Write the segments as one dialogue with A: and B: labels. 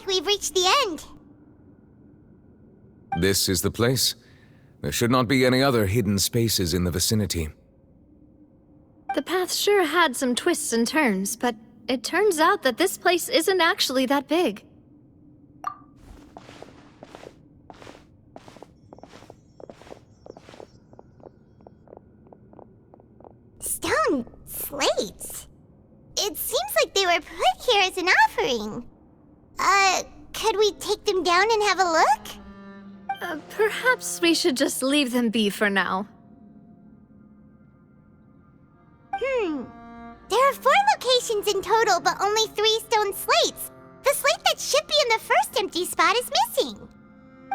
A: we've reached the end.
B: This is the place? There should not be any other hidden spaces in the vicinity.
C: The path sure had some twists and turns, but it turns out that this place isn't actually that big.
A: Stone slates? It seems like they were put here as an offering. Could we take them down and have a look?
C: Perhaps we should just leave them be for now.
A: There are 4 locations in total, but only 3 stone slates. The slate that should be in the first empty spot is missing.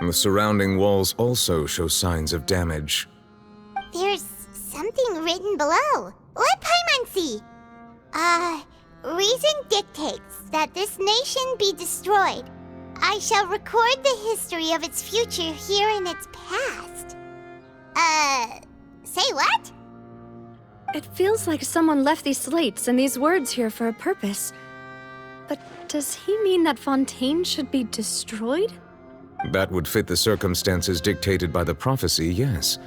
B: The surrounding walls also show signs of damage.
A: There's something written below. Let Paimon see. Reason dictates that this nation be destroyed. I shall record the history of its future here in its past. Say what?
C: It feels like someone left these slates and these words here for a purpose. But does he mean that Fontaine should be destroyed?
B: That would fit the circumstances dictated by the prophecy, yes.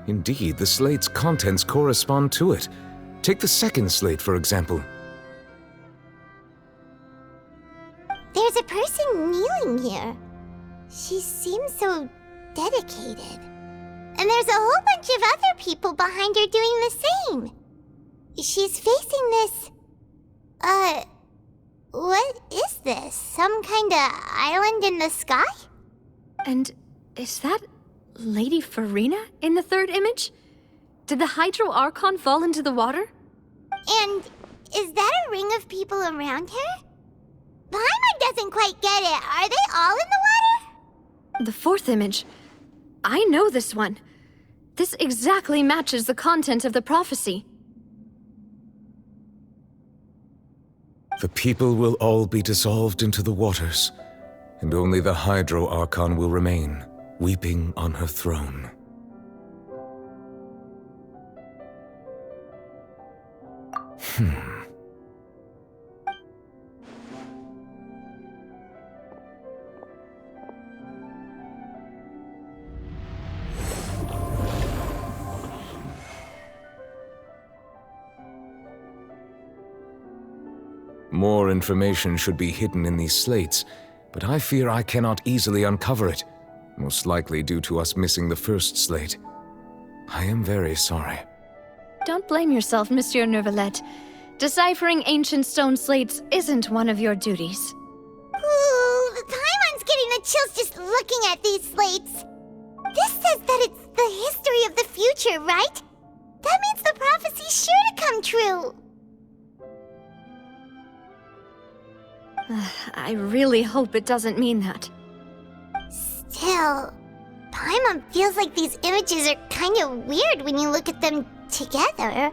B: Indeed, the slate's contents correspond to it. Take the second slate, for example.
A: There's a person kneeling here. She seems so dedicated. And there's a whole bunch of other people behind her doing the same. She's facing this... what is this? Some kind of island in the sky?
C: And is that Lady Farina in the third image? Did the Hydro Archon fall into the water?
A: And is that a ring of people around her? Paimon doesn't quite get it. Are they all in the water?
C: The fourth image. I know this one. This exactly matches the content of the prophecy.
B: The people will all be dissolved into the waters, and only the Hydro Archon will remain, weeping on her throne. More information should be hidden in these slates, but I fear I cannot easily uncover it, most likely due to us missing the first slate. I am very sorry.
C: Don't blame yourself, Monsieur Neuvillette. Deciphering ancient stone slates isn't one of your duties.
A: Ooh, Paimon's getting the chills just looking at these slates. This says that it's the history of the future, right? That means the prophecy's sure to come true.
C: I really hope it doesn't mean that.
A: Still, Paimon feels like these images are kind of weird when you look at them together.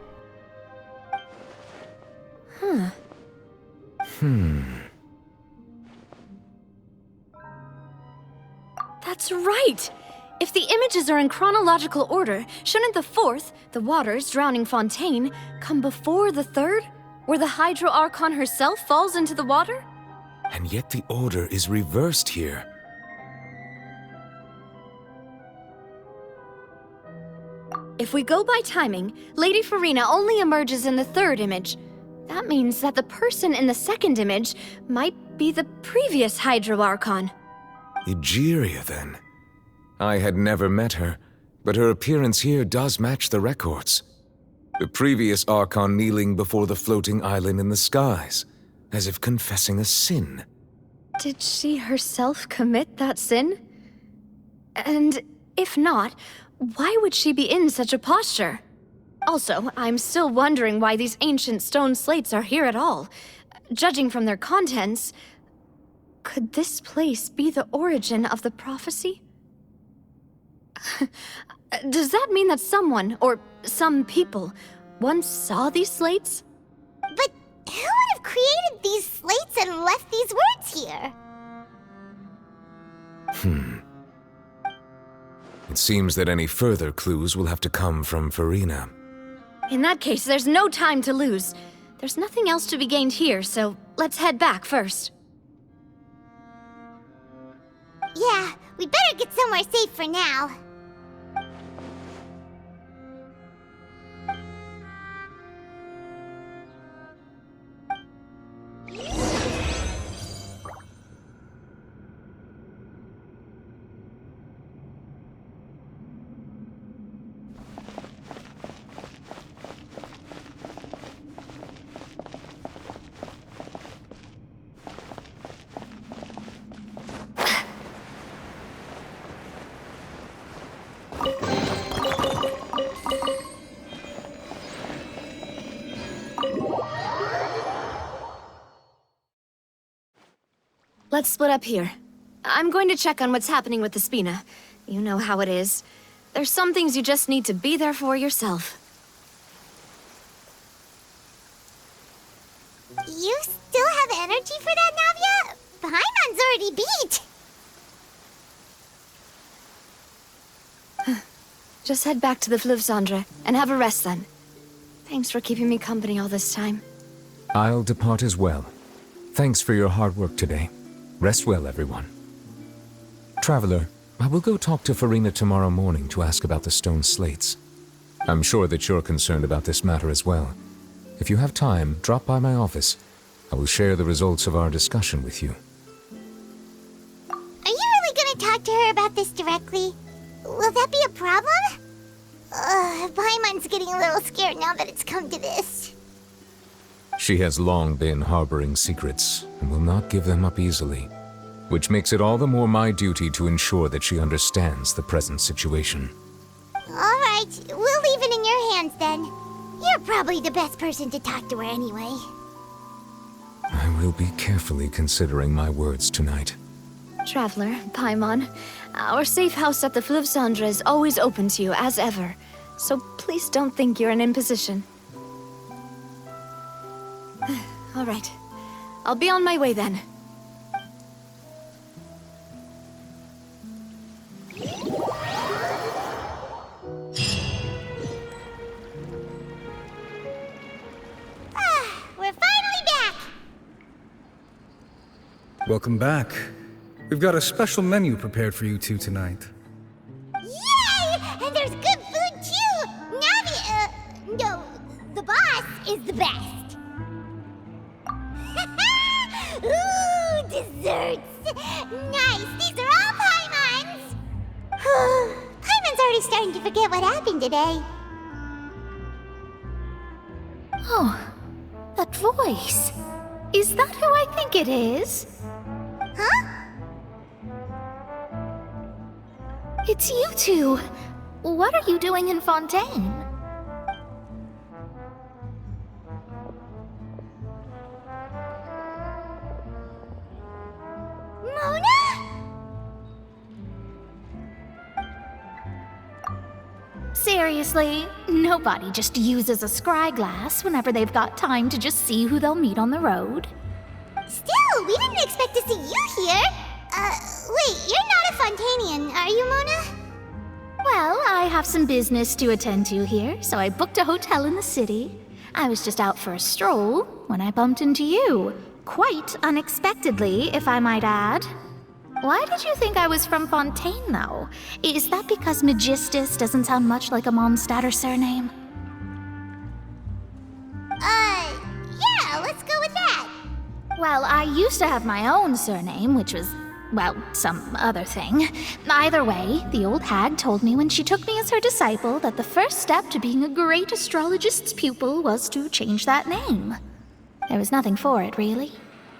C: That's right! If the images are in chronological order, shouldn't the fourth, the waters drowning Fontaine, come before the third, where the Hydro Archon herself falls into the water?
B: And yet the order is reversed here.
C: If we go by timing, Lady Farina only emerges in the third image. That means that the person in the second image might be the previous Hydro Archon.
B: Egeria, then. I had never met her, but her appearance here does match the records. The previous Archon kneeling before the floating island in the skies, as if confessing a sin.
C: Did she herself commit that sin? And if not, why would she be in such a posture? Also, I'm still wondering why these ancient stone slates are here at all. Judging from their contents, could this place be the origin of the prophecy? Does that mean that someone, or some people, once saw these slates?
A: But who would have created these slates and left these words here?
B: It seems that any further clues will have to come from Farina.
C: In that case, there's no time to lose. There's nothing else to be gained here, so let's head back first.
A: Yeah, we better get somewhere safe for now.
C: Let's split up here. I'm going to check on what's happening with the Spina. You know how it is. There's some things you just need to be there for yourself.
A: You still have energy for that, Navia? Paimon's already beat.
C: Just head back to the Fleuve Cendre and have a rest then. Thanks for keeping me company all this time.
B: I'll depart as well. Thanks for your hard work today. Rest well, everyone. Traveler, I will go talk to Farina tomorrow morning to ask about the stone slates. I'm sure that you're concerned about this matter as well. If you have time, drop by my office. I will share the results of our discussion with you.
A: Are you really gonna talk to her about this directly? Will that be a problem? Paimon's getting a little scared now that it's come to this.
B: She has long been harboring secrets and will not give them up easily, which makes it all the more my duty to ensure that she understands the present situation.
A: All right, we'll leave it in your hands then. You're probably the best person to talk to her anyway.
B: I will be carefully considering my words tonight.
C: Traveler, Paimon, our safe house at the Fleuve Cendre is always open to you as ever, so please don't think you're an imposition. All right. I'll be on my way then.
A: We're finally back!
D: Welcome back. We've got a special menu prepared for you two tonight.
A: Yay! And there's good food too! Navi, no, the boss is the best. Ooh, desserts! Nice! These are all Paimon's! Paimon's already starting to forget what happened today.
E: Oh, that voice. Is that who I think it is?
A: Huh?
E: It's you two. What are you doing in Fontaine?
A: Mona?
E: Seriously, nobody just uses a scry glass whenever they've got time to just see who they'll meet on the road.
A: Still, we didn't expect to see you here. Wait, you're not a Fontanian, are you, Mona?
E: Well, I have some business to attend to here, so I booked a hotel in the city. I was just out for a stroll when I bumped into you. Quite unexpectedly, if I might add. Why did you think I was from Fontaine, though? Is that because Magistus doesn't sound much like a Mondstatter surname?
A: Yeah, let's go with that.
E: Well, I used to have my own surname, which was, well, some other thing. Either way, the old hag told me when she took me as her disciple that the first step to being a great astrologist's pupil was to change that name. There was nothing for it, really.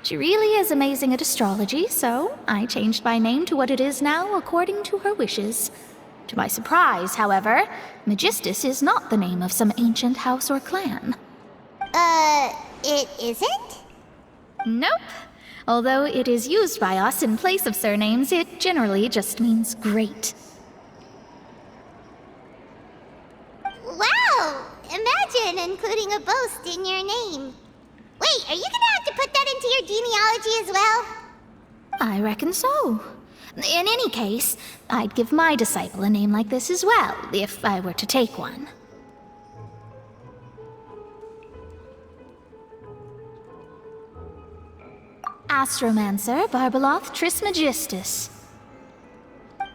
E: She really is amazing at astrology, so I changed my name to what it is now according to her wishes. To my surprise, however, Magistus is not the name of some ancient house or clan.
A: It isn't?
E: Nope. Although it is used by us in place of surnames, it generally just means great.
A: Wow! Imagine including a boast in your name. Wait, are you gonna have to put that into your genealogy as well?
E: I reckon so. In any case, I'd give my disciple a name like this as well, if I were to take one. Astromancer Barbeloth Trismegistus.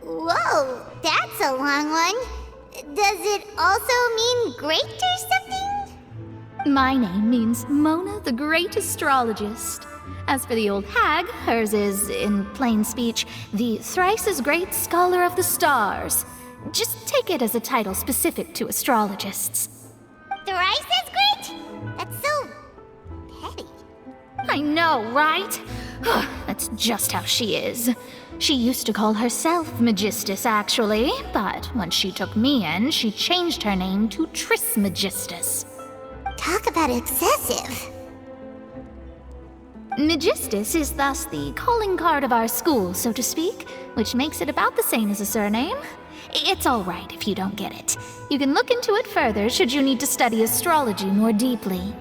A: Whoa, that's a long one. Does it also mean great or something?
E: My name means Mona the Great Astrologist. As for the old hag, hers is, in plain speech, the thrice as great scholar of the stars. Just take it as a title specific to astrologists.
A: Thrice as great? That's so petty.
E: I know, right? That's just how she is. She used to call herself Magistus, actually, but when she took me in, she changed her name to Trismegistus.
A: Talk about excessive.
E: Magistus is thus the calling card of our school, so to speak, which makes it about the same as a surname. It's all right if you don't get it. You can look into it further should you need to study astrology more deeply.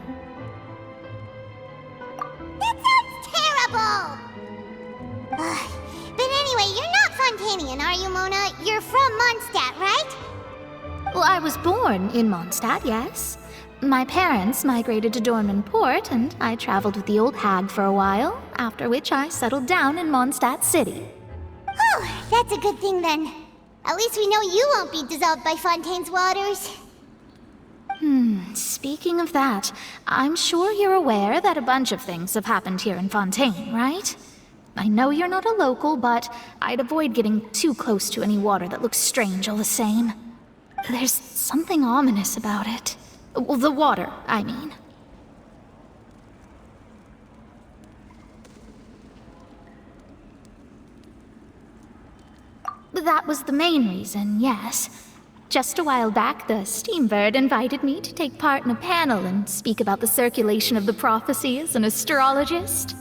A: That sounds terrible! But anyway, you're not Fontanian, are you, Mona? You're from Mondstadt, right?
E: Well, I was born in Mondstadt, yes. My parents migrated to Dornman Port, and I traveled with the old hag for a while, after which I settled down in Mondstadt City.
A: Oh, that's a good thing then. At least we know you won't be dissolved by Fontaine's waters.
E: Speaking of that, I'm sure you're aware that a bunch of things have happened here in Fontaine, right? I know you're not a local, but I'd avoid getting too close to any water that looks strange all the same. There's something ominous about it. Well, the water, I mean. That was the main reason, yes. Just a while back, the Steambird invited me to take part in a panel and speak about the circulation of the prophecy as an astrologist.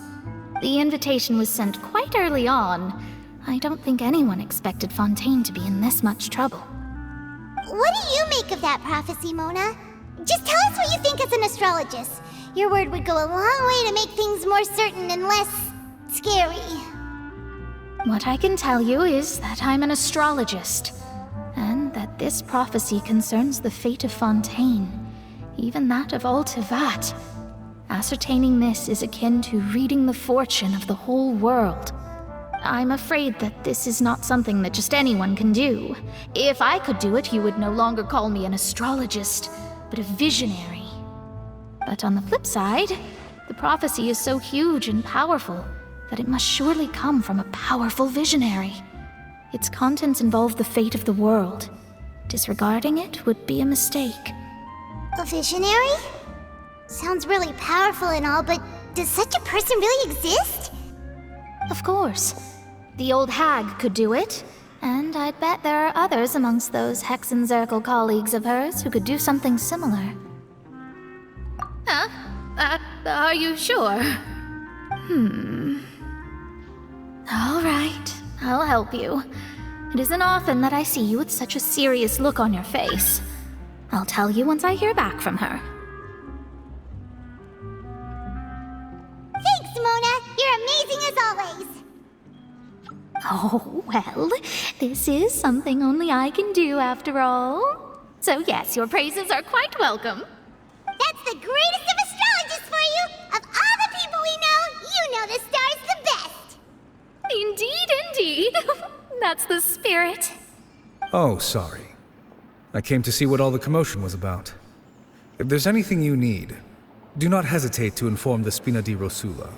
E: The invitation was sent quite early on. I don't think anyone expected Fontaine to be in this much trouble.
A: What do you make of that prophecy, Mona? Just tell us what you think as an astrologist. Your word would go a long way to make things more certain and less scary.
E: What I can tell you is that I'm an astrologist, and that this prophecy concerns the fate of Fontaine, even that of Altevat. Ascertaining this is akin to reading the fortune of the whole world. I'm afraid that this is not something that just anyone can do. If I could do it, you would no longer call me an astrologist, but a visionary. But on the flip side, the prophecy is so huge and powerful that it must surely come from a powerful visionary. Its contents involve the fate of the world. Disregarding it would be a mistake.
A: A visionary? Sounds really powerful and all, but does such a person really exist?
E: Of course. The old hag could do it, and I'd bet there are others amongst those Hexenzirkel colleagues of hers who could do something similar. Huh? Are you sure? All right, I'll help you. It isn't often that I see you with such a serious look on your face. I'll tell you once I hear back from her.
A: Thanks, Mona. You're amazing as always.
E: Oh, well, this is something only I can do after all. So yes, your praises are quite welcome.
A: That's the greatest of astrologists for you! Of all the people we know, you know the star's the best!
E: Indeed, indeed. That's the spirit.
D: Oh, sorry. I came to see what all the commotion was about. If there's anything you need, do not hesitate to inform the Spina di Rosula.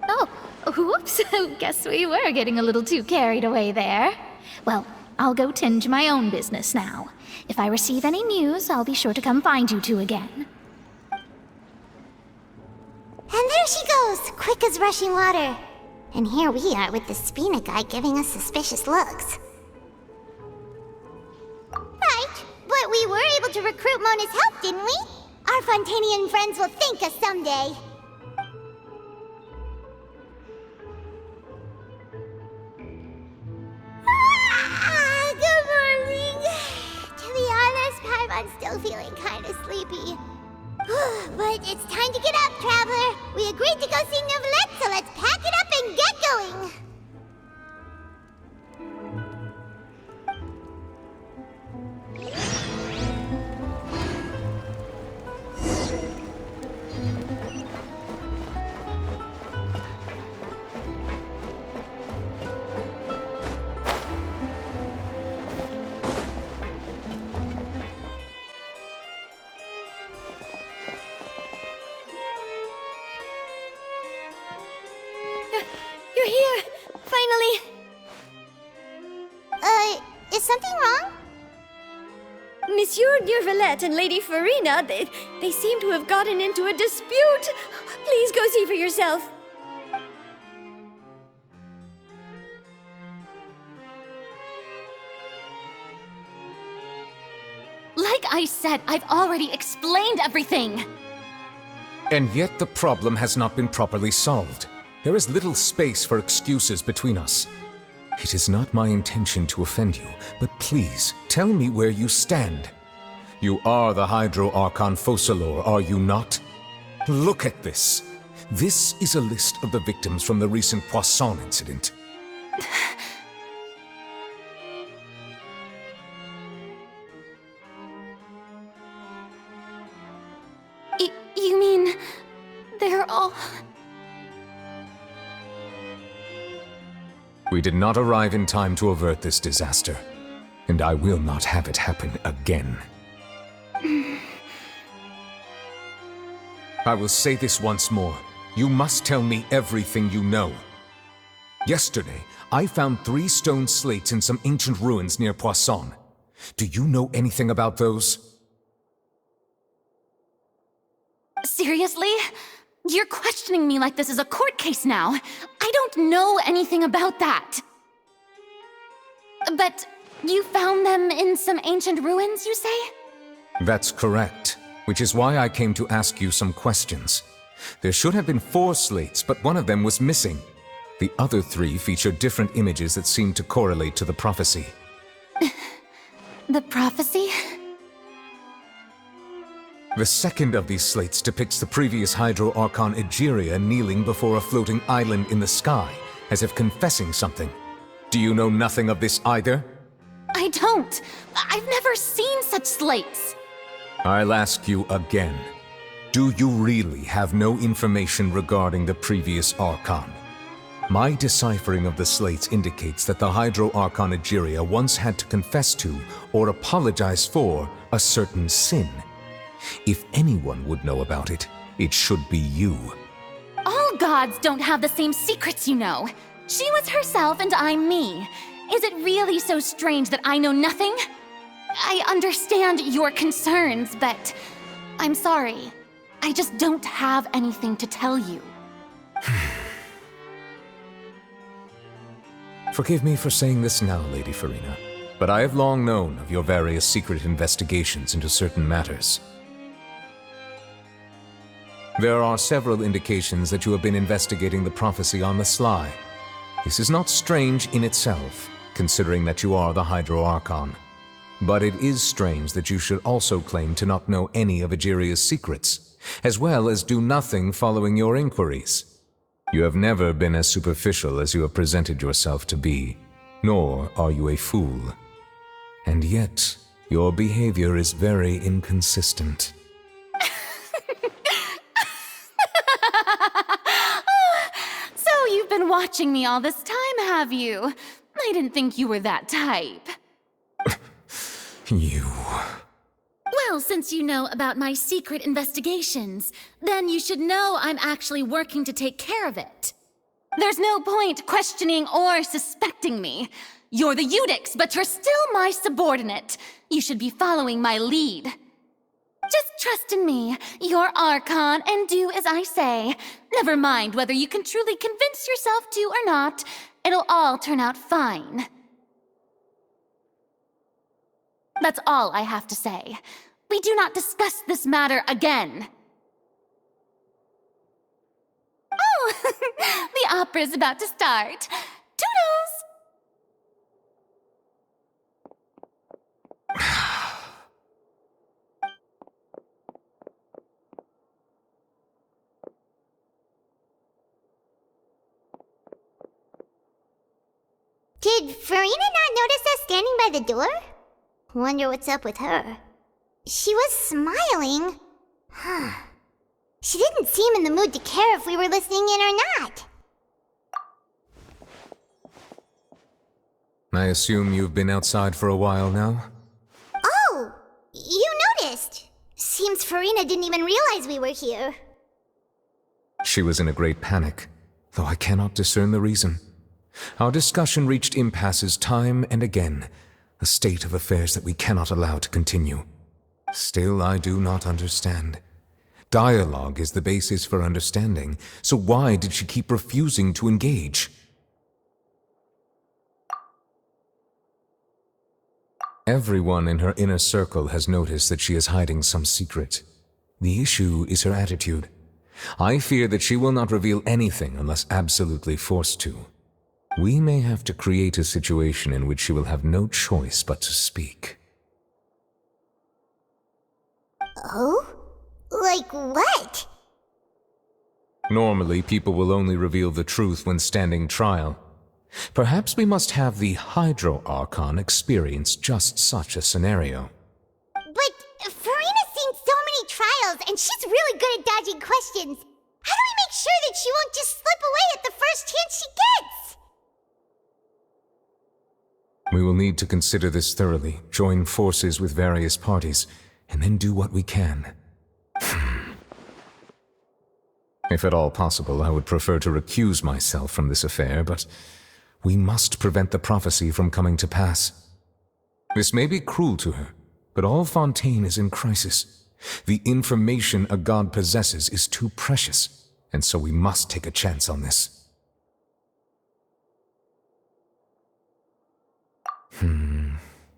E: Oh, whoops. Guess we were getting a little too carried away there. Well, I'll go tend to my own business now. If I receive any news, I'll be sure to come find you two again.
A: And there she goes, quick as rushing water. And here we are with the Spina guy giving us suspicious looks. Right, but we were able to recruit Mona's help, didn't we? Our Fontanian friends will thank us someday. Good morning. To be honest, Paimon's still feeling kind of sleepy. But it's time to get up, Traveler. We agreed to go see Neuvillette, so let's pack it up and get going.
C: You're here! Finally!
A: Is something wrong?
C: Monsieur Neurvalette and Lady Farina, they seem to have gotten into a dispute. Please go see for yourself.
E: Like I said, I've already explained everything.
B: And yet the problem has not been properly solved. There is little space for excuses between us. It is not my intention to offend you, but please, tell me where you stand. You are the Hydro Archon Focalor, are you not? Look at this. This is a list of the victims from the recent Poisson incident.
E: You mean... they're all...
B: We did not arrive in time to avert this disaster, and I will not have it happen again. I will say this once more. You must tell me everything you know. Yesterday, I found 3 stone slates in some ancient ruins near Poisson. Do you know anything about those?
E: Seriously? You're questioning me like this is a court case now. I don't know anything about that. But you found them in some ancient ruins, you say?
B: That's correct, which is why I came to ask you some questions. There should have been 4 slates, but one of them was missing. The other 3 feature different images that seem to correlate to the prophecy.
E: The prophecy?
B: The second of these slates depicts the previous Hydro Archon Egeria kneeling before a floating island in the sky, as if confessing something. Do you know nothing of this either?
E: I don't. I've never seen such slates.
B: I'll ask you again. Do you really have no information regarding the previous Archon? My deciphering of the slates indicates that the Hydro Archon Egeria once had to confess to, or apologize for, a certain sin. If anyone would know about it, it should be you.
E: All gods don't have the same secrets, you know. She was herself and I'm me. Is it really so strange that I know nothing? I understand your concerns, but I'm sorry. I just don't have anything to tell you.
B: Forgive me for saying this now, Lady Farina, but I have long known of your various secret investigations into certain matters. There are several indications that you have been investigating the prophecy on the sly. This is not strange in itself, considering that you are the Hydro Archon. But it is strange that you should also claim to not know any of Egeria's secrets, as well as do nothing following your inquiries. You have never been as superficial as you have presented yourself to be, nor are you a fool. And yet, your behavior is very inconsistent.
E: So you've been watching me all this time, have you? I didn't think you were that type.
B: You...
E: Well, since you know about my secret investigations, then you should know I'm actually working to take care of it. There's no point questioning or suspecting me. You're the Eudix, but you're still my subordinate. You should be following my lead. Just trust in me, you're Archon, and do as I say. Never mind whether you can truly convince yourself to or not. It'll all turn out fine. That's all I have to say. We do not discuss this matter again. Oh, the opera's about to start. Toodles!
A: Did Farina not notice us standing by the door? Wonder what's up with her. She was smiling. She didn't seem in the mood to care if we were listening in or not.
B: I assume you've been outside for a while now?
A: Oh, you noticed. Seems Farina didn't even realize we were here.
B: She was in a great panic. though I cannot discern the reason. Our discussion reached impasses time and again, a state of affairs that we cannot allow to continue. Still, I do not understand. Dialogue is the basis for understanding, so why did she keep refusing to engage? Everyone in her inner circle has noticed that she is hiding some secret. The issue is her attitude. I fear that she will not reveal anything unless absolutely forced to. We may have to create a situation in which she will have no choice but to speak.
A: Oh? Like what?
B: Normally, people will only reveal the truth when standing trial. Perhaps we must have the Hydro Archon experience just such a scenario.
A: But Farina's seen so many trials, and she's really good at dodging questions. How do we make sure that she won't just slip away at the first chance she gets?
B: We will need to consider this thoroughly, join forces with various parties, and then do what we can. If at all possible, I would prefer to recuse myself from this affair, but we must prevent the prophecy from coming to pass. This may be cruel to her, but all Fontaine is in crisis. The information a god possesses is too precious, and so we must take a chance on this.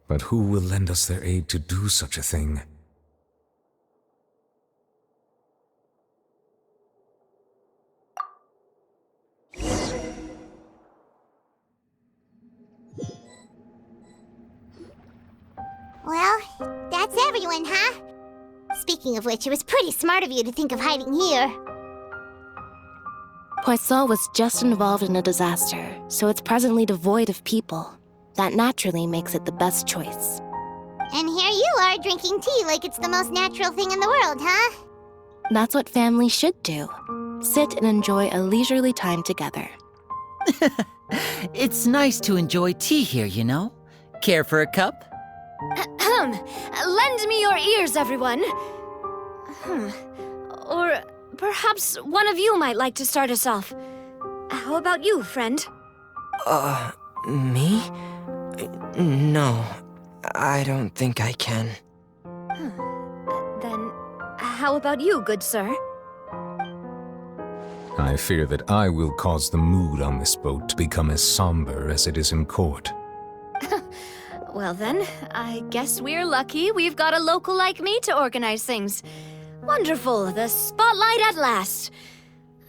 B: But who will lend us their aid to do such a thing?
A: Well, that's everyone, huh? Speaking of which, it was pretty smart of you to think of hiding here.
F: Poisson was just involved in a disaster, so it's presently devoid of people. That naturally makes it the best choice.
A: And here you are drinking tea like it's the most natural thing in the world, huh?
F: That's what family should do. Sit and enjoy a leisurely time together.
G: It's nice to enjoy tea here, you know? Care for a cup?
C: Lend me your ears, everyone. Or perhaps one of you might like to start us off. How about you, friend?
H: Me? No, I don't think I can.
C: Then, how about you, good sir?
B: I fear that I will cause the mood on this boat to become as somber as it is in court.
C: Well then, I guess we're lucky we've got a local like me to organize things. Wonderful, the spotlight at last.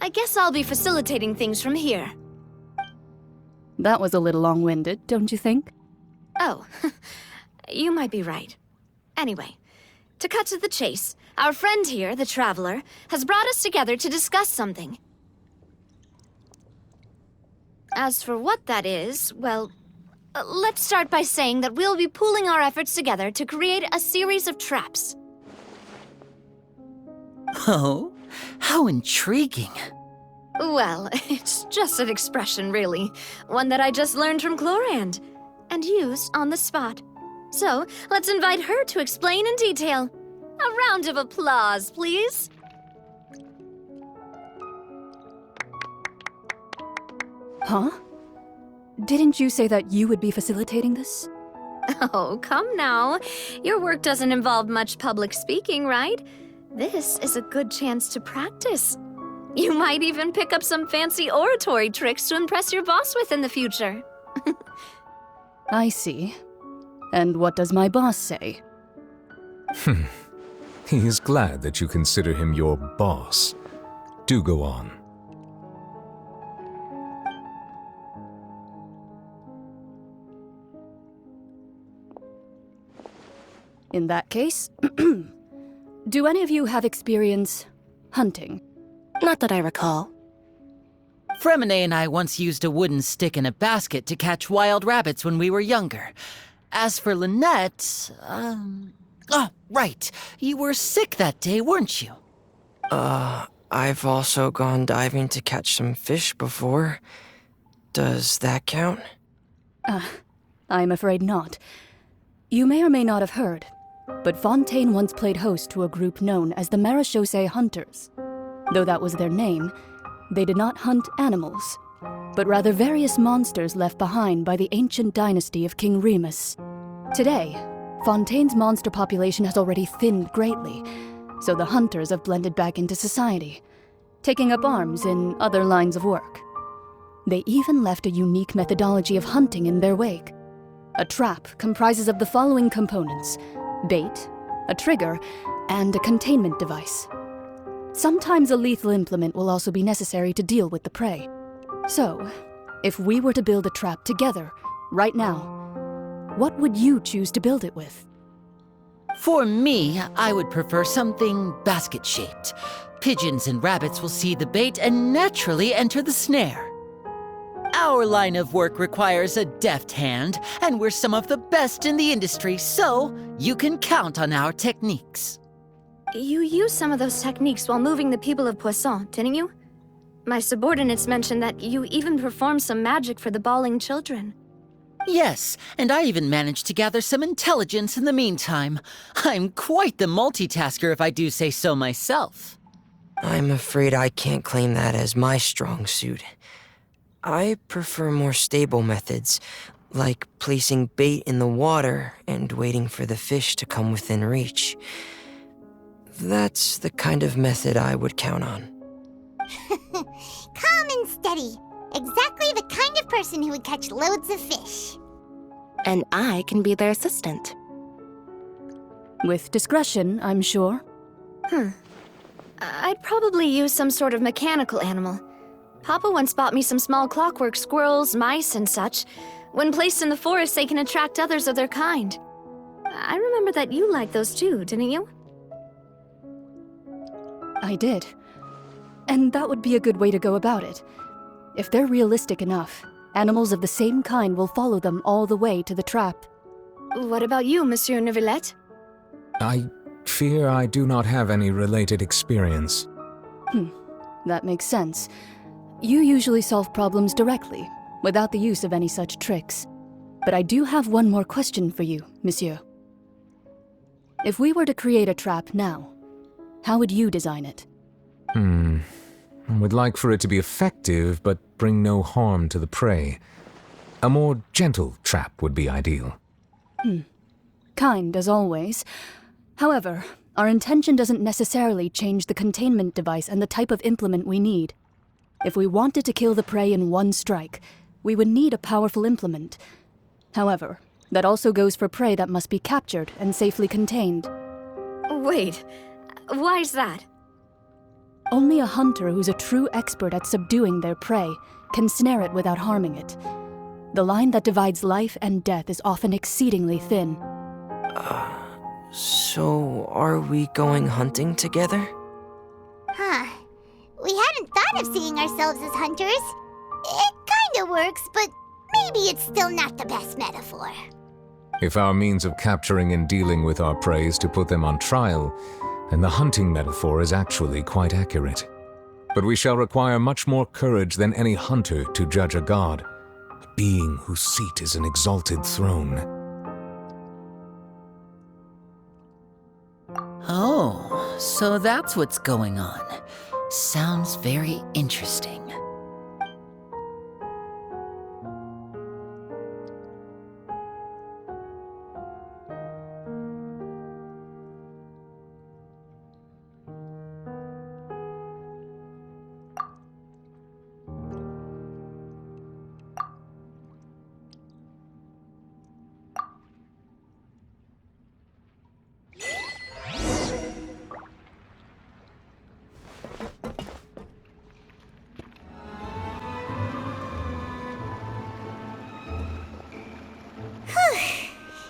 C: I guess I'll be facilitating things from here.
I: That was a little long-winded, don't you think?
C: Oh, you might be right. Anyway, to cut to the chase, our friend here, the Traveler, has brought us together to discuss something. As for what that is, well, let's start by saying that we'll be pooling our efforts together to create a series of traps.
G: Oh, how intriguing.
C: Well, it's just an expression, really. One that I just learned from Chlorand, and used on the spot. So, let's invite her to explain in detail. A round of applause, please.
I: Huh? Didn't you say that you would be facilitating this?
C: Oh, come now. Your work doesn't involve much public speaking, right? This is a good chance to practice. You might even pick up some fancy oratory tricks to impress your boss with in the future.
I: I see. And what does my boss say?
B: He is glad that you consider him your boss. Do go on.
I: In that case, do any of you have experience hunting?
F: Not that I recall.
G: Fremine and I once used a wooden stick in a basket to catch wild rabbits when we were younger. As for Lynette, oh, right. You were sick that day, weren't you?
H: I've also gone diving to catch some fish before. Does that count?
I: I'm afraid not. You may or may not have heard, but Fontaine once played host to a group known as the Marechaussee Hunters. Though that was their name, they did not hunt animals, but rather various monsters left behind by the ancient dynasty of King Remus. Today, Fontaine's monster population has already thinned greatly, so the hunters have blended back into society, taking up arms in other lines of work. They even left a unique methodology of hunting in their wake. A trap comprises of the following components: bait, a trigger, and a containment device. Sometimes a lethal implement will also be necessary to deal with the prey. So, if we were to build a trap together, right now, what would you choose to build it with?
G: For me, I would prefer something basket-shaped. Pigeons and rabbits will see the bait and naturally enter the snare. Our line of work requires a deft hand, and we're some of the best in the industry, so you can count on our techniques.
C: You used some of those techniques while moving the people of Poisson, didn't you? My subordinates mentioned that you even performed some magic for the bawling children.
G: Yes, and I even managed to gather some intelligence in the meantime. I'm quite the multitasker if I do say so myself.
H: I'm afraid I can't claim that as my strong suit. I prefer more stable methods, like placing bait in the water and waiting for the fish to come within reach. That's the kind of method I would count on.
A: Calm and steady. Exactly the kind of person who would catch loads of fish.
F: And I can be their assistant.
I: With discretion, I'm sure.
C: I'd probably use some sort of mechanical animal. Papa once bought me some small clockwork squirrels, mice, and such. When placed in the forest, they can attract others of their kind. I remember that you liked those too, didn't you?
I: I did. And that would be a good way to go about it. If they're realistic enough, animals of the same kind will follow them all the way to the trap.
C: What about you, Monsieur Neuvillette?
B: I fear I do not have any related experience.
I: That makes sense. You usually solve problems directly, without the use of any such tricks. But I do have one more question for you, Monsieur. If we were to create a trap now, how would you design it?
B: I would like for it to be effective, but bring no harm to the prey. A more gentle trap would be ideal.
I: Kind, as always. However, our intention doesn't necessarily change the containment device and the type of implement we need. If we wanted to kill the prey in one strike, we would need a powerful implement. However, that also goes for prey that must be captured and safely contained.
C: Wait, why's that?
I: Only a hunter who's a true expert at subduing their prey can snare it without harming it. The line that divides life and death is often exceedingly thin.
H: So are we going hunting together?
A: We hadn't thought of seeing ourselves as hunters. It kinda works, but maybe it's still not the best metaphor.
B: If our means of capturing and dealing with our prey is to put them on trial, then the hunting metaphor is actually quite accurate. But we shall require much more courage than any hunter to judge a god, a being whose seat is an exalted throne.
G: Oh, so that's what's going on. Sounds very interesting.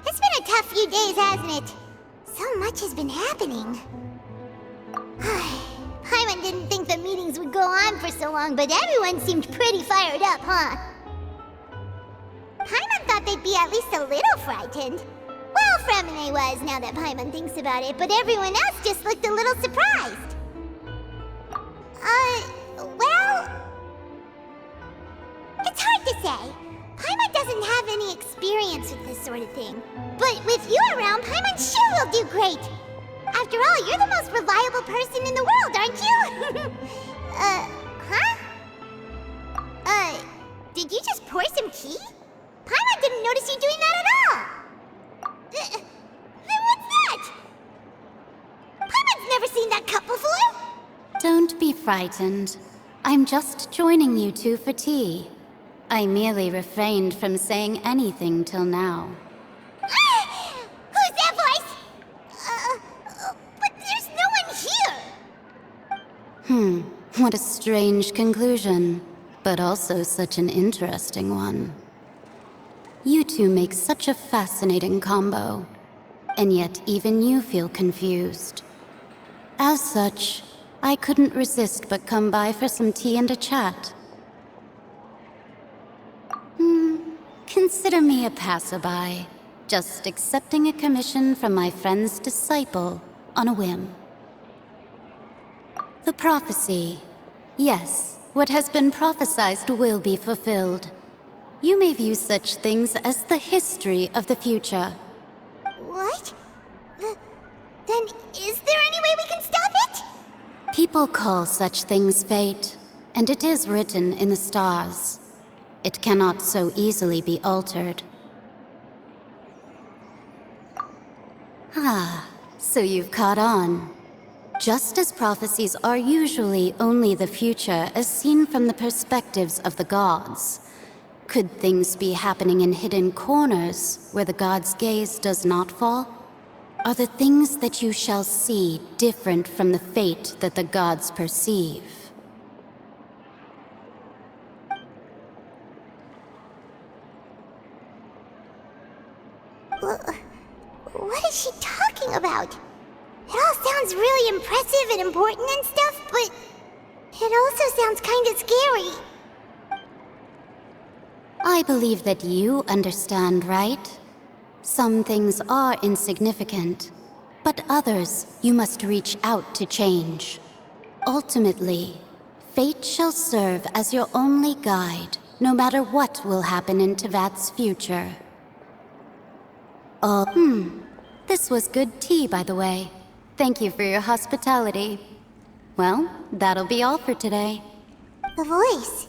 A: It's been a tough few days, hasn't it? So much has been happening. Paimon didn't think the meetings would go on for so long, but everyone seemed pretty fired up, huh? Paimon thought they'd be at least a little frightened. Well, Fremine was, now that Paimon thinks about it, but everyone else just looked a little surprised. Well... It's hard to say. Paimon doesn't have any experience with this sort of thing. But with you around, Paimon sure will do great. After all, you're the most reliable person in the world, aren't you? Huh? Did you just pour some tea? Paimon didn't notice you doing that at all! Then what's that? Paimon's never seen that cup before!
J: Don't be frightened. I'm just joining you two for tea. I merely refrained from saying anything till now.
A: Who's that voice? But there's no one here!
J: What a strange conclusion, but also such an interesting one. You two make such a fascinating combo, and yet even you feel confused. As such, I couldn't resist but come by for some tea and a chat. Consider me a passerby, just accepting a commission from my friend's disciple on a whim. The prophecy. Yes, what has been prophesied will be fulfilled. You may view such things as the history of the future.
A: What? Then is there any way we can stop it?
J: People call such things fate, and it is written in the stars. It cannot so easily be altered. So you've caught on. Just as prophecies are usually only the future as seen from the perspectives of the gods, could things be happening in hidden corners where the gods' gaze does not fall? Are the things that you shall see different from the fate that the gods perceive?
A: What is she talking about? It all sounds really impressive and important and stuff, but it also sounds kind of scary.
J: I believe that you understand, right? Some things are insignificant, but others you must reach out to change. Ultimately, fate shall serve as your only guide, no matter what will happen in Tevat's future. This was good tea, by the way. Thank you for your hospitality. Well, that'll be all for today.
A: The voice.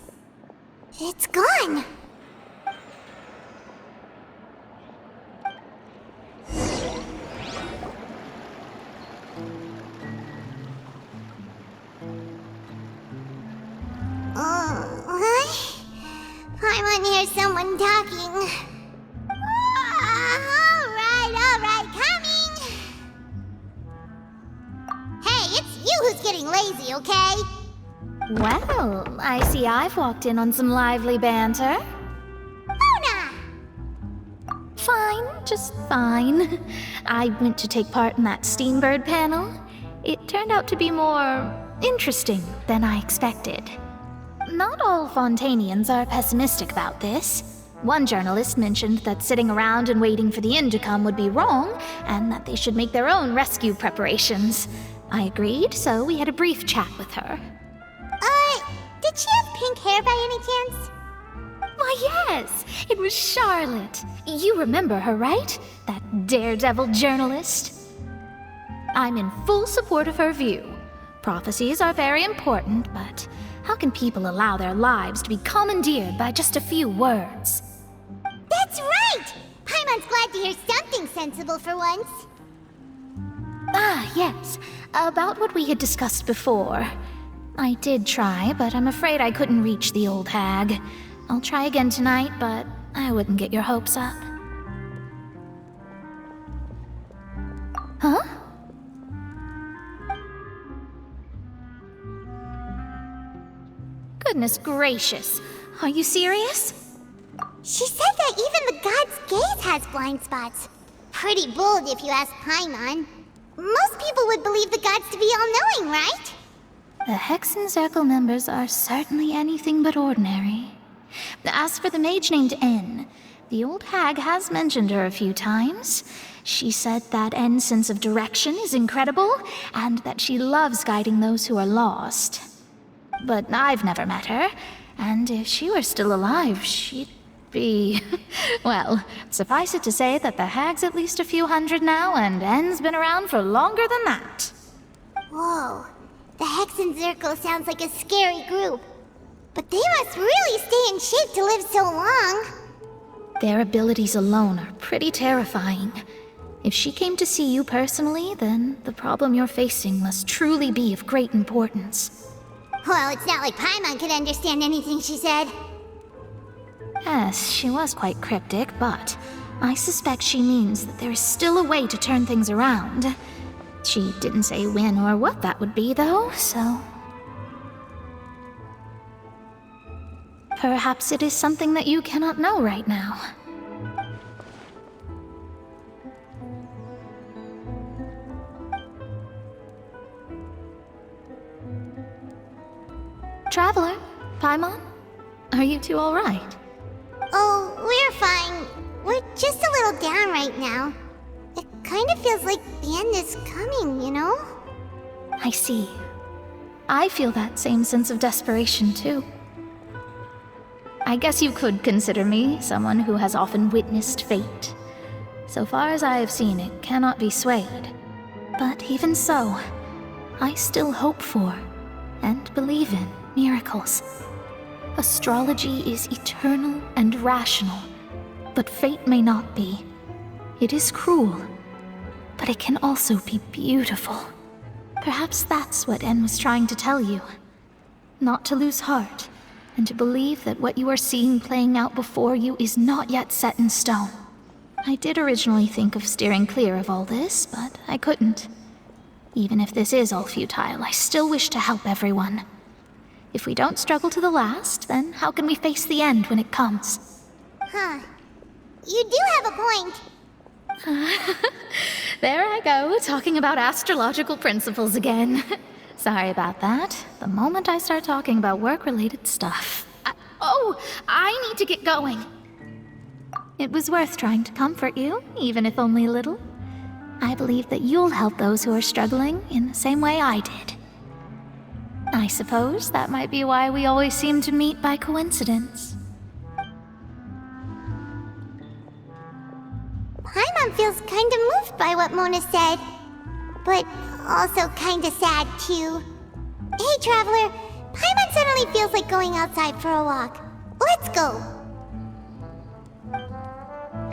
A: It's gone. I want to hear someone talking. All right, coming. Hey, it's you who's getting lazy, okay?
E: Well, I see I've walked in on some lively banter.
A: Luna!
E: Fine, just fine. I went to take part in that Steambird panel. It turned out to be more interesting than I expected. Not all Fontanians are pessimistic about this. One journalist mentioned that sitting around and waiting for the end to come would be wrong, and that they should make their own rescue preparations. I agreed, so we had a brief chat with her.
A: Did she have pink hair by any chance?
E: Why, yes! It was Charlotte. You remember her, right? That daredevil journalist? I'm in full support of her view. Prophecies are very important, but how can people allow their lives to be commandeered by just a few words?
A: That's right! Paimon's glad to hear something sensible for once.
E: Ah, yes. About what we had discussed before. I did try, but I'm afraid I couldn't reach the old hag. I'll try again tonight, but I wouldn't get your hopes up. Huh? Goodness gracious. Are you serious?
A: She said that even the god's gaze has blind spots. Pretty bold if you ask Paimon. Most people would believe the gods to be all-knowing, right?
E: The Hexen Circle members are certainly anything but ordinary. As for the mage named N, the old hag has mentioned her a few times. She said that N's sense of direction is incredible, and that she loves guiding those who are lost. But I've never met her, and if she were still alive, she'd be... Well, suffice it to say that the hag's at least a few hundred now, and N's been around for longer than that.
A: Whoa. The Hexen Circle sounds like a scary group. But they must really stay in shape to live so long.
E: Their abilities alone are pretty terrifying. If she came to see you personally, then the problem you're facing must truly be of great importance.
A: Well, it's not like Paimon could understand anything she said.
E: Yes, she was quite cryptic, but I suspect she means that there is still a way to turn things around. She didn't say when or what that would be, though, so... Perhaps it is something that you cannot know right now. Traveler, Paimon, are you two all right?
A: Oh, we're fine. We're just a little down right now. It kind of feels like the end is coming, you know?
E: I see. I feel that same sense of desperation, too. I guess you could consider me someone who has often witnessed fate. So far as I have seen, it cannot be swayed. But even so, I still hope for, and believe in, miracles. Astrology is eternal and rational, but fate may not be. It is cruel, but it can also be beautiful. Perhaps that's what En was trying to tell you. Not to lose heart, and to believe that what you are seeing playing out before you is not yet set in stone. I did originally think of steering clear of all this, but I couldn't. Even if this is all futile, I still wish to help everyone. If we don't struggle to the last, then how can we face the end when it comes?
A: Huh. You do have a point.
E: There I go, talking about astrological principles again. Sorry about that. The moment I start talking about work-related stuff... I need to get going. It was worth trying to comfort you, even if only a little. I believe that you'll help those who are struggling in the same way I did. I suppose that might be why we always seem to meet by coincidence.
A: Paimon feels kinda moved by what Mona said. But also kinda sad, too. Hey, Traveler. Paimon suddenly feels like going outside for a walk. Let's go.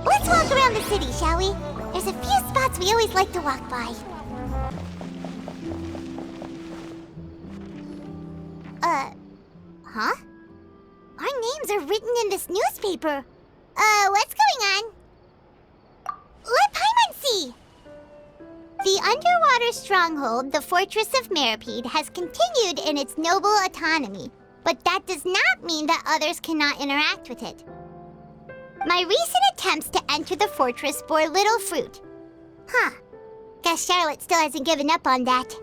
A: Let's walk around the city, shall we? There's a few spots we always like to walk by. Huh? Our names are written in this newspaper. What's going on? Let Paimon see! The underwater stronghold, the Fortress of Meripede, has continued in its noble autonomy, but that does not mean that others cannot interact with it. My recent attempts to enter the fortress bore little fruit. Huh. Guess Charlotte still hasn't given up on that.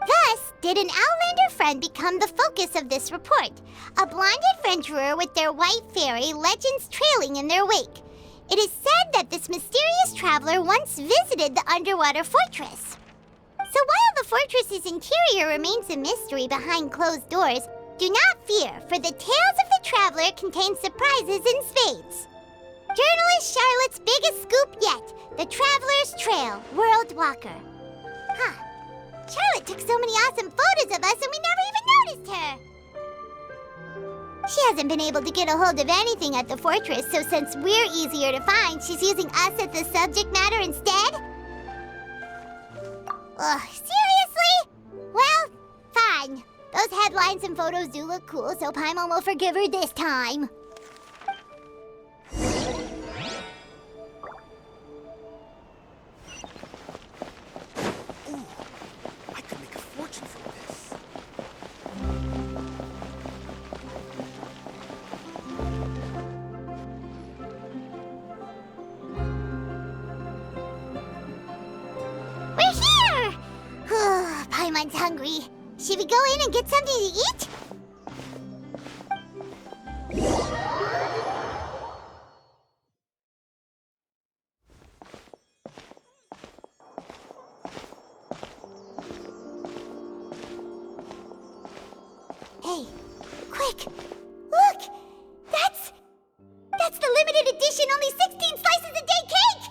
A: Thus, did an Outlander friend become the focus of this report, a blonde adventurer with their white fairy legends trailing in their wake. It is said that this mysterious traveler once visited the underwater fortress. So while the fortress's interior remains a mystery behind closed doors, do not fear, for the tales of the traveler contain surprises in spades. Journalist Charlotte's biggest scoop yet, the Traveler's Trail, World Walker. Huh. Charlotte took so many awesome photos of us and we never even noticed her. She hasn't been able to get a hold of anything at the fortress, so since we're easier to find, she's using us as the subject matter instead? Ugh, seriously? Well, fine. Those headlines and photos do look cool, so Paimon will forgive her this time.
K: I could make a fortune from this.
A: We're here! Paimon's hungry. Should we go in and get something to eat? Hey, quick! Look! That's the limited edition only 16 slices a day cake!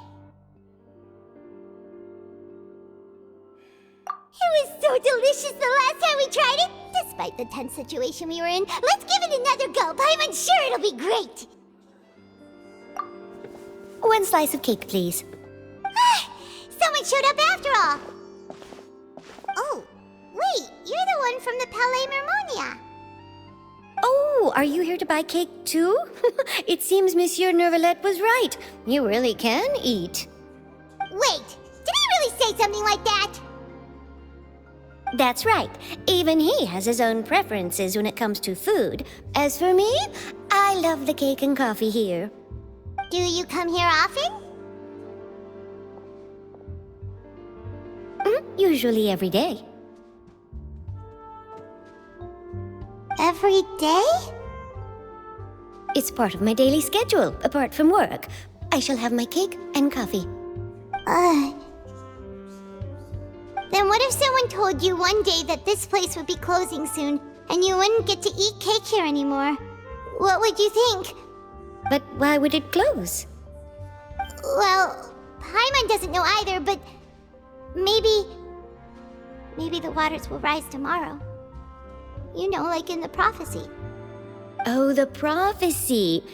A: It was so so delicious the last time we tried it. Despite the tense situation we were in, let's give it another go. I'm sure it'll be great.
J: 1 slice of cake, please.
A: Someone showed up after all. Oh, wait, you're the one from the Palais Mermonia.
J: Oh, are you here to buy cake too? It seems Monsieur Nervalette was right. You really can eat.
A: Wait, did he really say something like that?
J: That's right. Even he has his own preferences when it comes to food. As for me, I love the cake and coffee here.
A: Do you come here often?
J: Usually every day.
A: Every day?
J: It's part of my daily schedule, apart from work. I shall have my cake and coffee.
A: Then what if someone told you one day that this place would be closing soon, and you wouldn't get to eat cake here anymore? What would you think?
J: But why would it close?
A: Well, Paimon doesn't know either, but maybe the waters will rise tomorrow. You know, like in the prophecy.
J: Oh, the prophecy.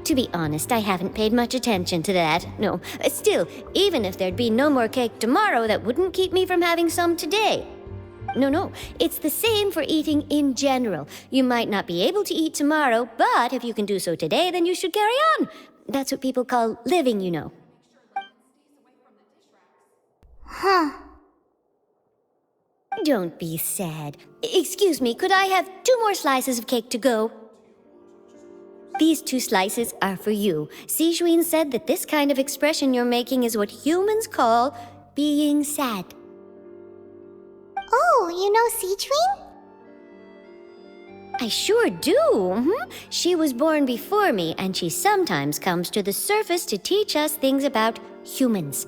J: To be honest, I haven't paid much attention to that. No, still, even if there'd be no more cake tomorrow, that wouldn't keep me from having some today. No, it's the same for eating in general. You might not be able to eat tomorrow, but if you can do so today, then you should carry on. That's what people call living, you know.
A: Huh.
J: Don't be sad. Excuse me, could I have 2 more slices of cake to go? These 2 slices are for you. Sijuin said that this kind of expression you're making is what humans call being sad.
A: Oh, you know Sijuin?
J: I sure do. She was born before me, and she sometimes comes to the surface to teach us things about humans.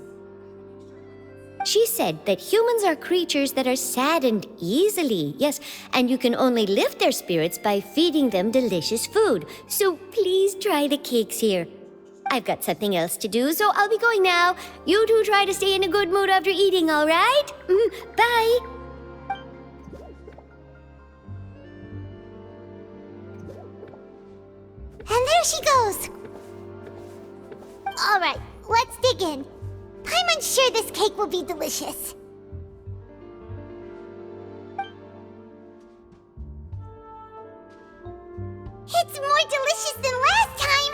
J: She said that humans are creatures that are saddened easily, yes, and you can only lift their spirits by feeding them delicious food. So please try the cakes here. I've got something else to do, so I'll be going now. You two try to stay in a good mood after eating, all right? Bye.
A: And there she goes. All right, let's dig in. I'm unsure this cake will be delicious. It's more delicious than last time,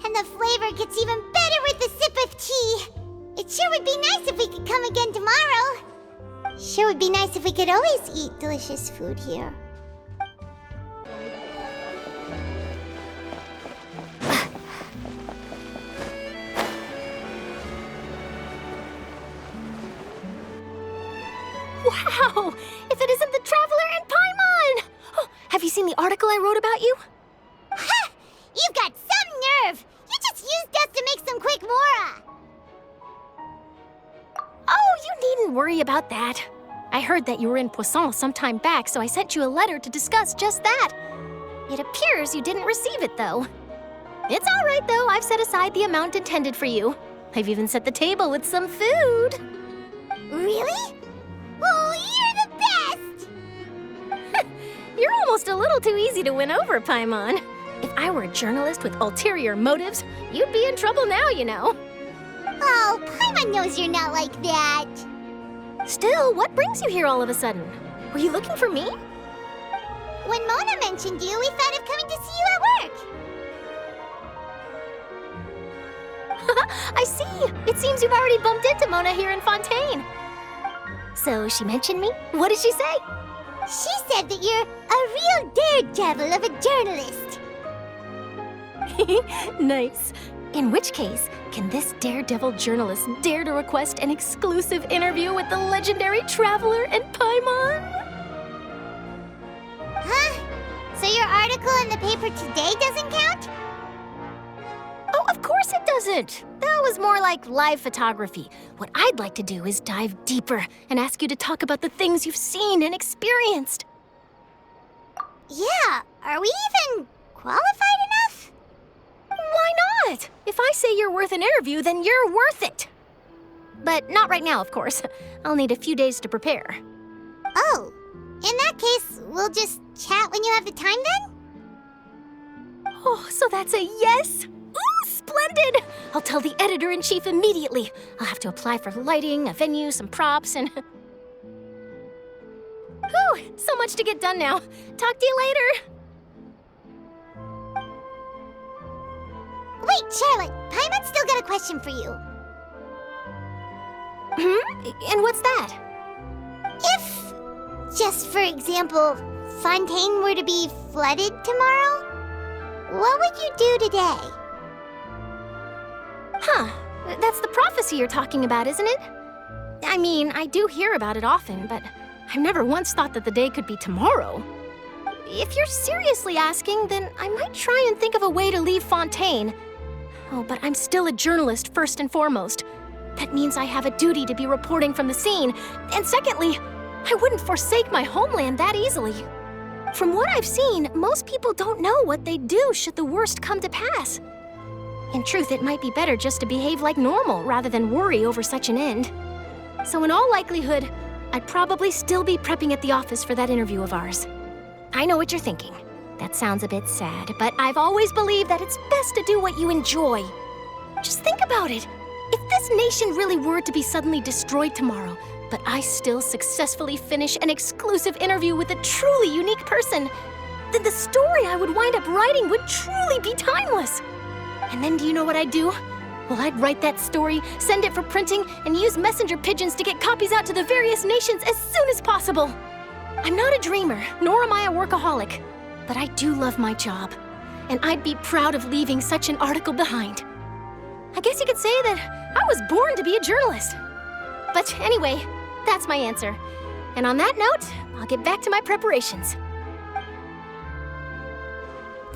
A: and the flavor gets even better with a sip of tea. It sure would be nice if we could come again tomorrow. Sure would be nice if we could always eat delicious food here.
L: Wow! If it isn't the Traveler and Paimon! Oh, have you seen the article I wrote about you?
A: Ha! You've got some nerve! You just used us to make some quick mora!
L: Oh, you needn't worry about that. I heard that you were in Poisson some time back, so I sent you a letter to discuss just that. It appears you didn't receive it, though. It's all right, though. I've set aside the amount intended for you. I've even set the table with some food.
A: Really? Oh, you're the best!
L: You're almost a little too easy to win over, Paimon. If I were a journalist with ulterior motives, you'd be in trouble now, you know.
A: Oh, Paimon knows you're not like that.
L: Still, what brings you here all of a sudden? Were you looking for me?
A: When Mona mentioned you, we thought of coming to see you at work.
L: I see. It seems you've already bumped into Mona here in Fontaine. So she mentioned me? What did she say?
A: She said that you're a real daredevil of a journalist.
L: Nice. In which case, can this daredevil journalist dare to request an exclusive interview with the legendary Traveler and Paimon?
A: Huh? So your article in the paper today doesn't count?
L: Oh, of course it doesn't. That was more like live photography. What I'd like to do is dive deeper and ask you to talk about the things you've seen and experienced.
A: Yeah, are we even qualified enough?
L: Why not? If I say you're worth an interview, then you're worth it. But not right now, of course. I'll need a few days to prepare.
A: Oh, in that case, we'll just chat when you have the time then?
L: Oh, so that's a yes? Ooh, splendid! I'll tell the editor-in-chief immediately. I'll have to apply for lighting, a venue, some props, and... Whew, so much to get done now. Talk to you later.
A: Wait, Charlotte, Paimon's still got a question for you.
L: And what's that?
A: If, just for example, Fontaine were to be flooded tomorrow, what would you do today?
L: Huh, that's the prophecy you're talking about, isn't it? I mean, I do hear about it often, but I've never once thought that the day could be tomorrow. If you're seriously asking, then I might try and think of a way to leave Fontaine. Oh, but I'm still a journalist first and foremost. That means I have a duty to be reporting from the scene. And secondly, I wouldn't forsake my homeland that easily. From what I've seen, most people don't know what they'd do should the worst come to pass. In truth, it might be better just to behave like normal rather than worry over such an end. So in all likelihood, I'd probably still be prepping at the office for that interview of ours. I know what you're thinking. That sounds a bit sad, but I've always believed that it's best to do what you enjoy. Just think about it. If this nation really were to be suddenly destroyed tomorrow, but I still successfully finish an exclusive interview with a truly unique person, then the story I would wind up writing would truly be timeless. And then do you know what I'd do? Well, I'd write that story, send it for printing, and use messenger pigeons to get copies out to the various nations as soon as possible. I'm not a dreamer, nor am I a workaholic, but I do love my job, and I'd be proud of leaving such an article behind. I guess you could say that I was born to be a journalist. But anyway, that's my answer. And on that note, I'll get back to my preparations.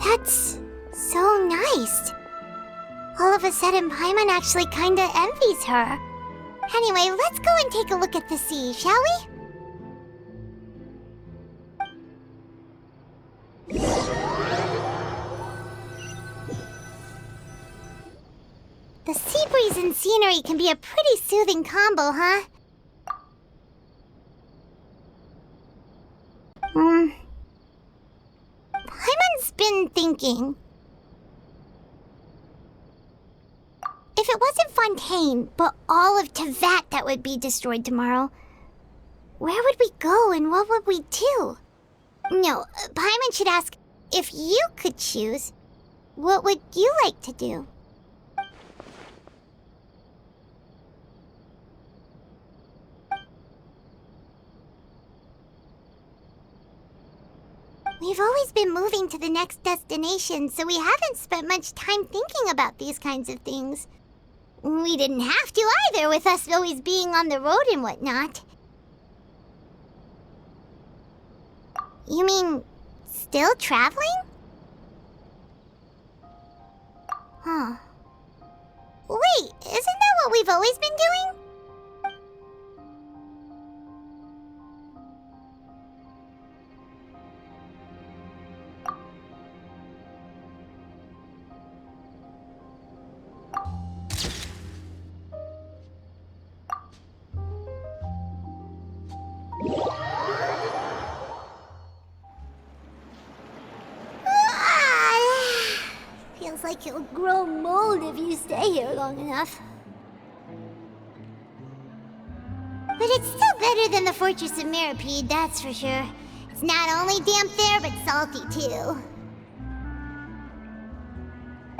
A: That's so nice. All of a sudden, Paimon actually kinda envies her. Anyway, let's go and take a look at the sea, shall we? The sea breeze and scenery can be a pretty soothing combo, huh? Paimon's been thinking. If it wasn't Fontaine, but all of Tevat that would be destroyed tomorrow, where would we go and what would we do? No, Paimon should ask, if you could choose, what would you like to do? We've always been moving to the next destination, so we haven't spent much time thinking about these kinds of things. We didn't have to either, with us always being on the road and whatnot. You mean, still traveling? Huh. Wait, isn't that what we've always been doing? Feels like you'll grow mold if you stay here long enough. But it's still better than the Fortress of Meropide, that's for sure. It's not only damp there, but salty too.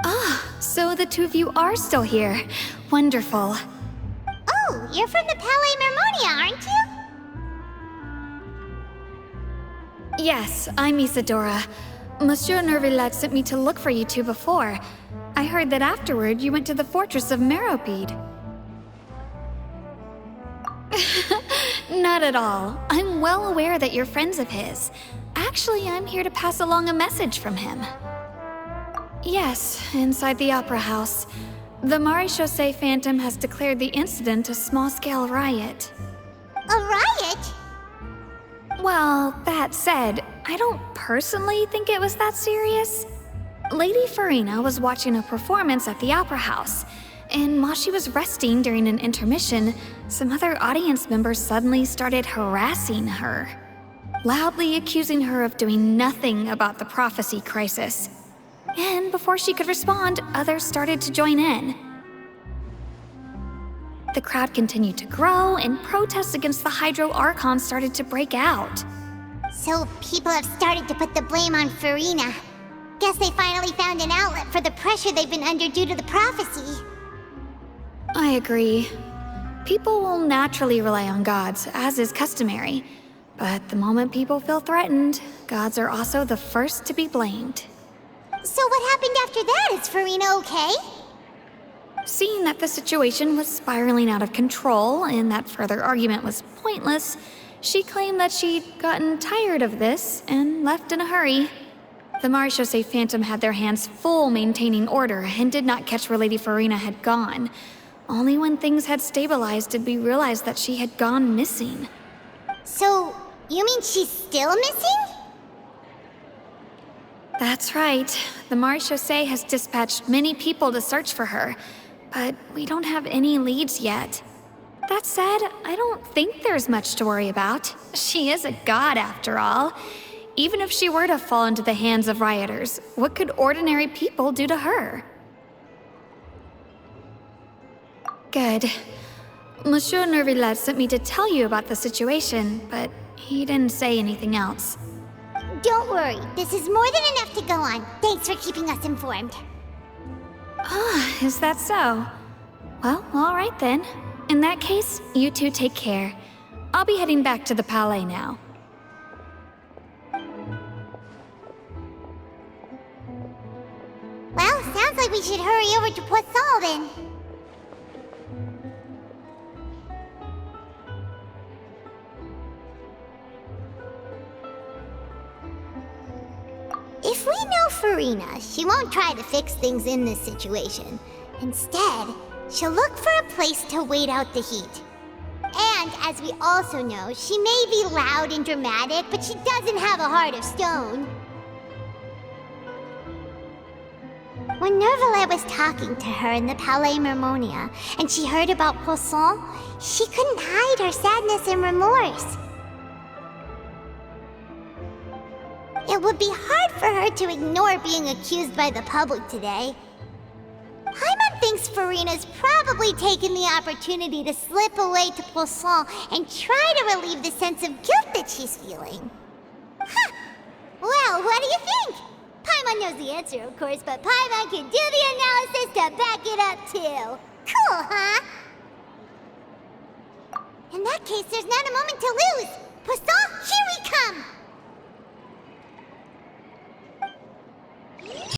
C: Ah, so the two of you are still here. Wonderful.
A: Oh, you're from the Palais Mermonia, aren't you?
C: Yes, I'm Isadora. Monsieur Nervillet sent me to look for you two before. I heard that afterward you went to the Fortress of Meropide. Not at all. I'm well aware that you're friends of his. Actually, I'm here to pass along a message from him. Yes, inside the Opera House. The Maréchaussée Phantom has declared the incident a small-scale riot.
A: A riot?
C: Well, that said, I don't personally think it was that serious. Lady Farina was watching a performance at the Opera House, And while she was resting during an intermission, some other audience members suddenly started harassing her, loudly accusing her of doing nothing about the prophecy crisis. And before she could respond, others started to join in. The crowd continued to grow, and protests against the Hydro Archon started to break out.
A: So people have started to put the blame on Farina. Guess they finally found an outlet for the pressure they've been under due to the prophecy.
C: I agree. People will naturally rely on gods, as is customary. But the moment people feel threatened, gods are also the first to be blamed.
A: So what happened after that? Is Farina okay?
C: Seeing that the situation was spiraling out of control and that further argument was pointless, she claimed that she'd gotten tired of this and left in a hurry. The Marechaussee Phantom had their hands full maintaining order and did not catch where Lady Farina had gone. Only when things had stabilized did we realize that she had gone missing.
A: So, you mean she's still missing?
C: That's right. The Marechaussee has dispatched many people to search for her, but we don't have any leads yet. That said, I don't think there's much to worry about. She is a god after all. Even if she were to fall into the hands of rioters, what could ordinary people do to her? Good. Monsieur Nervillet sent me to tell you about the situation, but he didn't say anything else.
A: Don't worry, this is more than enough to go on. Thanks for keeping us informed.
C: Ah, is that so? Well, all right then. In that case, you two take care. I'll be heading back to the Palais now.
A: Well, sounds like we should hurry over to Poisson then. If we know Farina, she won't try to fix things in this situation. Instead, she'll look for a place to wait out the heat. And, as we also know, she may be loud and dramatic, but she doesn't have a heart of stone. When Nervillet was talking to her in the Palais Mermonia, and she heard about Poisson, she couldn't hide her sadness and remorse. It would be hard for her to ignore being accused by the public today. Paimon thinks Farina's probably taken the opportunity to slip away to Poisson and try to relieve the sense of guilt that she's feeling. Huh. Well, what do you think? Paimon knows the answer, of course, but Paimon can do the analysis to back it up, too. Cool, huh? In that case, there's not a moment to lose. Poisson,